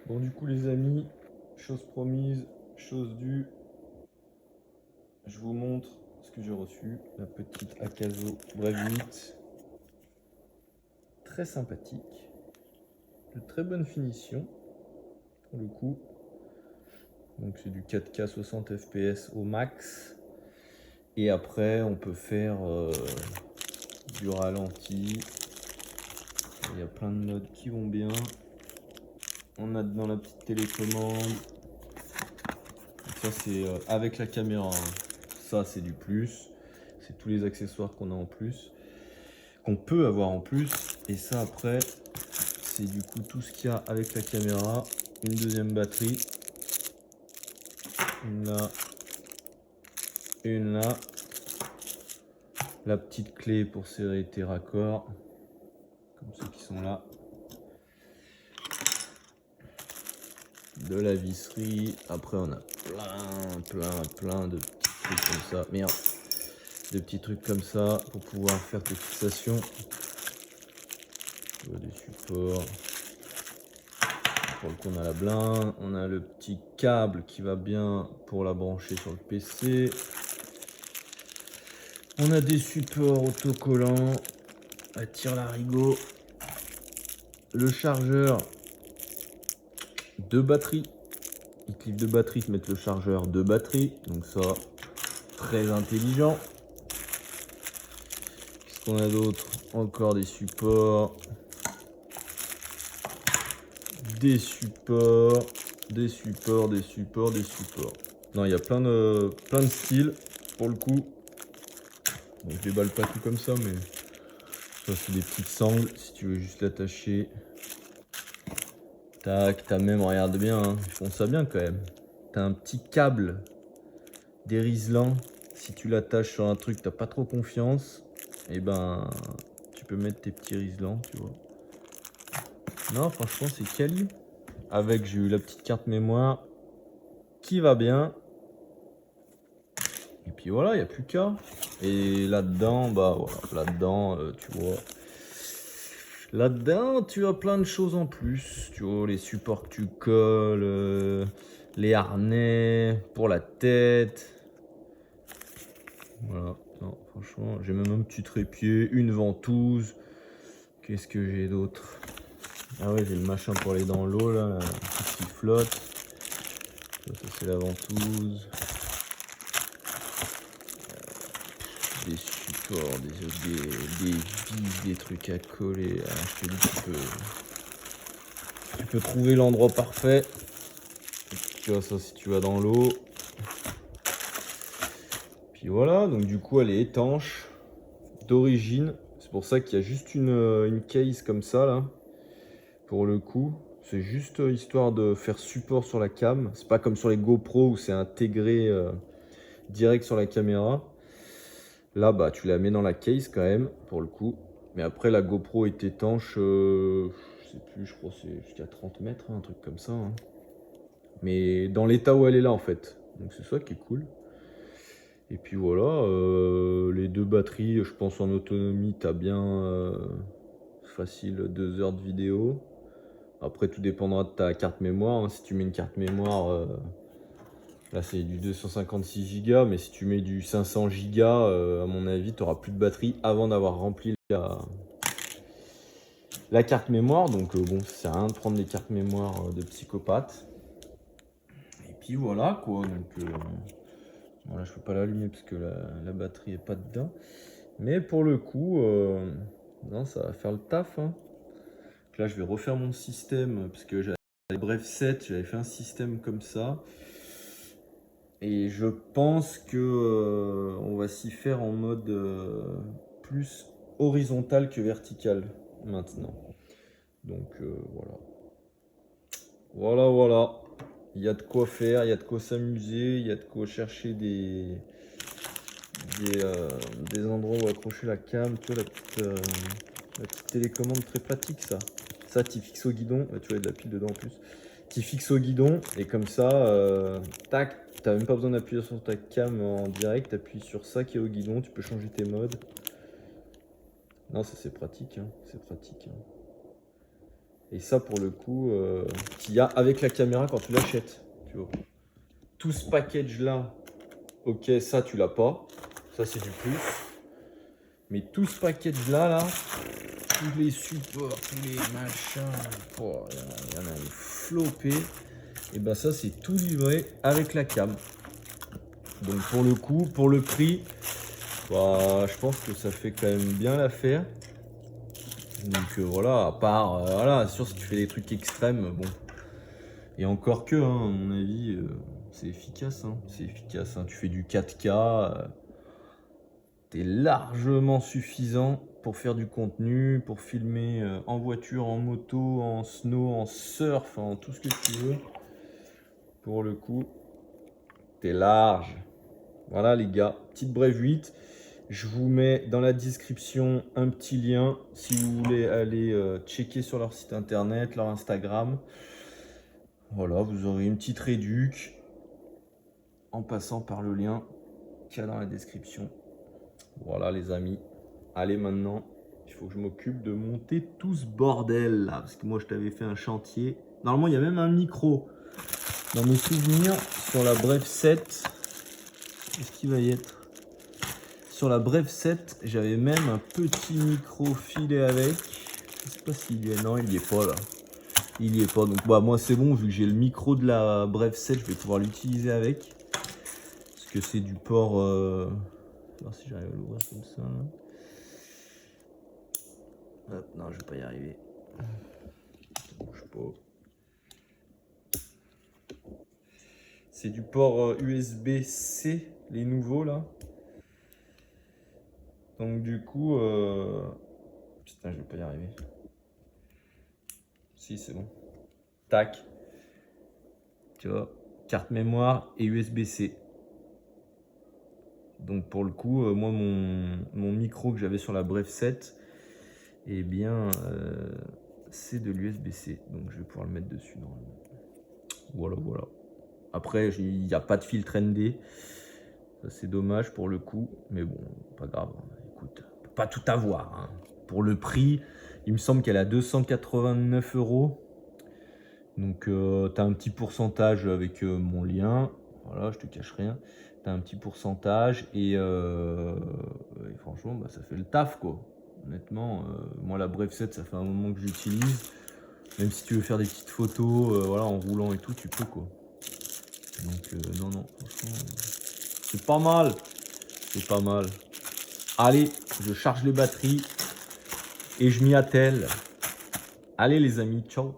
Bon, du coup, les amis, chose promise, chose due, je vous montre ce que j'ai reçu. La petite Akazo Brave 8. Très sympathique, de très bonne finition pour le coup. Donc, c'est du 4K 60 FPS au max. Et après, on peut faire du ralenti. Il y a plein de modes qui vont bien. On a dedans la petite télécommande. Donc ça, c'est avec la caméra, hein. Ça, c'est du plus. C'est tous les accessoires qu'on a en plus, qu'on peut avoir en plus. Et ça, après, c'est du coup tout ce qu'il y a avec la caméra. Une deuxième batterie. Une là. Une là. La petite clé pour serrer tes raccords. Comme ceux qui sont là. De la visserie. Après, on a plein de petits trucs comme ça. Merde. Des petits trucs comme ça pour pouvoir faire tes fixations. Des supports. Pour le coup, on a la blinde. On a le petit câble qui va bien pour la brancher sur le PC. On a des supports autocollants à tire-larigot. Le chargeur de batterie. Ils cliquent de batterie, ils mettent le chargeur de batterie. Donc ça, très intelligent. Qu'est-ce qu'on a d'autre? Encore des supports. Des supports. Des supports. Non, il y a plein de styles pour le coup. Bon, je déballe pas tout comme ça, mais ça c'est des petites sangles si tu veux juste l'attacher. Tac, t'as même, regarde bien, hein, ils font ça bien quand même. T'as un petit câble dérislant. Si tu l'attaches sur un truc, t'as pas trop confiance, et ben tu peux mettre tes petits riselants, tu vois. Non, franchement, c'est quali. Avec, j'ai eu la petite carte mémoire qui va bien. Et puis voilà, il n'y a plus qu'à. Et là-dedans, bah voilà, là-dedans, tu vois. Là-dedans, tu as plein de choses en plus. Tu vois, les supports que tu colles, les harnais pour la tête. Voilà, non, franchement, j'ai même un petit trépied, une ventouse. Qu'est-ce que j'ai d'autre? Ah ouais, j'ai le machin pour aller dans l'eau, là, qui flotte. Ça, c'est la ventouse. Des supports, des vis, des trucs à coller. Ah, je te dis, tu peux trouver l'endroit parfait. Tu vois, ça, si tu vas dans l'eau. Puis voilà, donc du coup, elle est étanche d'origine. C'est pour ça qu'il y a juste une case comme ça, là. Pour le coup, c'est juste histoire de faire support sur la cam. C'est pas comme sur les GoPro où c'est intégré direct sur la caméra. Là, bah, tu la mets dans la case quand même, pour le coup. Mais après, la GoPro est étanche, je sais plus, je crois que c'est jusqu'à 30 mètres, hein, un truc comme ça, hein. Mais dans l'état où elle est là, en fait. Donc c'est ça qui est cool. Et puis voilà, les deux batteries, je pense en autonomie, t'as bien facile 2 heures de vidéo. Après, tout dépendra de ta carte mémoire, hein. Si tu mets une carte mémoire, là c'est du 256 Go, mais si tu mets du 500 Go, à mon avis, tu n'auras plus de batterie avant d'avoir rempli la carte mémoire. Donc bon, ça sert à rien de prendre des cartes mémoire de psychopathe. Et puis voilà quoi. Donc voilà, je peux pas l'allumer parce que la batterie est pas dedans. Mais pour le coup, non, ça va faire le taf, hein. Donc là, je vais refaire mon système parce que j'avais bref 7, j'avais fait un système comme ça. Et je pense que on va s'y faire en mode plus horizontal que vertical maintenant. Donc voilà. Voilà. Il y a de quoi faire, il y a de quoi s'amuser, il y a de quoi chercher des, euh, des endroits où accrocher la cam. Tu vois, la petite télécommande très pratique ça. Ça, tu fixes au guidon. Tu vois, il y a de la pile dedans en plus. Tu fixes au guidon et comme ça, tac, t'as même pas besoin d'appuyer sur ta cam en direct. T'appuies sur ça qui est au guidon. Tu peux changer tes modes. Non, ça c'est pratique, hein. C'est pratique, hein. Et ça, pour le coup, qu'il y a avec la caméra quand tu l'achètes. Tu vois. Tout ce package-là, ok, ça, tu l'as pas. Ça, c'est du plus. Mais tout ce package-là, là, tous les supports, tous les machins, oh, il y en a une flopée. Et ben ça, c'est tout livré avec la cam. Donc pour le coup, pour le prix, bah, je pense que ça fait quand même bien l'affaire. Donc voilà, à part, voilà, sûr si tu fais des trucs extrêmes, bon. Et encore que, hein, à mon avis, c'est efficace. Hein, c'est efficace. Hein. Tu fais du 4K, t'es largement suffisant pour faire du contenu, pour filmer en voiture, en moto, en snow, en surf, en tout ce que tu veux. Pour le coup, t'es large. Voilà les gars, petite brève 8. Je vous mets dans la description un petit lien si vous voulez aller checker sur leur site internet, leur Instagram. Voilà, vous aurez une petite réduc en passant par le lien qu'il y a dans la description. Voilà les amis. Allez maintenant, il faut que je m'occupe de monter tout ce bordel là. Parce que moi je t'avais fait un chantier. Normalement il y a même un micro. Dans mes souvenirs, sur la Bref 7, qu'est-ce qu'il va y être? Sur la Bref 7, j'avais même un petit micro filé avec. Je sais pas s'il y est. Non, il n'y est pas là. Il n'y est pas. Donc bah, moi c'est bon, vu que j'ai le micro de la Bref 7, je vais pouvoir l'utiliser avec. Parce que c'est du port... Je vais voir si j'arrive à l'ouvrir comme ça. Là. Hop, non, je vais pas y arriver. Ça bouge pas. C'est du port USB-C, les nouveaux là. Donc du coup... Putain, je vais pas y arriver. Si, c'est bon. Tac. Tu vois, carte mémoire et USB-C. Donc pour le coup, moi mon micro que j'avais sur la Bref 7, eh bien c'est de l'USB-C. Donc je vais pouvoir le mettre dessus normalement. Voilà, voilà. Après, il n'y a pas de filtre ND. Ça c'est dommage pour le coup. Mais bon, pas grave. Écoute, on peut pas tout avoir. Hein. Pour le prix, il me semble qu'elle a 289 €. Donc tu as un petit pourcentage avec mon lien. Voilà, je te cache rien. Tu as un petit pourcentage et franchement, bah, ça fait le taf quoi. Honnêtement, moi la Bref 7, ça fait un moment que j'utilise. Même si tu veux faire des petites photos voilà, en roulant et tout, tu peux quoi. Donc non, non, franchement, c'est pas mal. C'est pas mal. Allez, je charge les batteries et je m'y attelle. Allez les amis, ciao.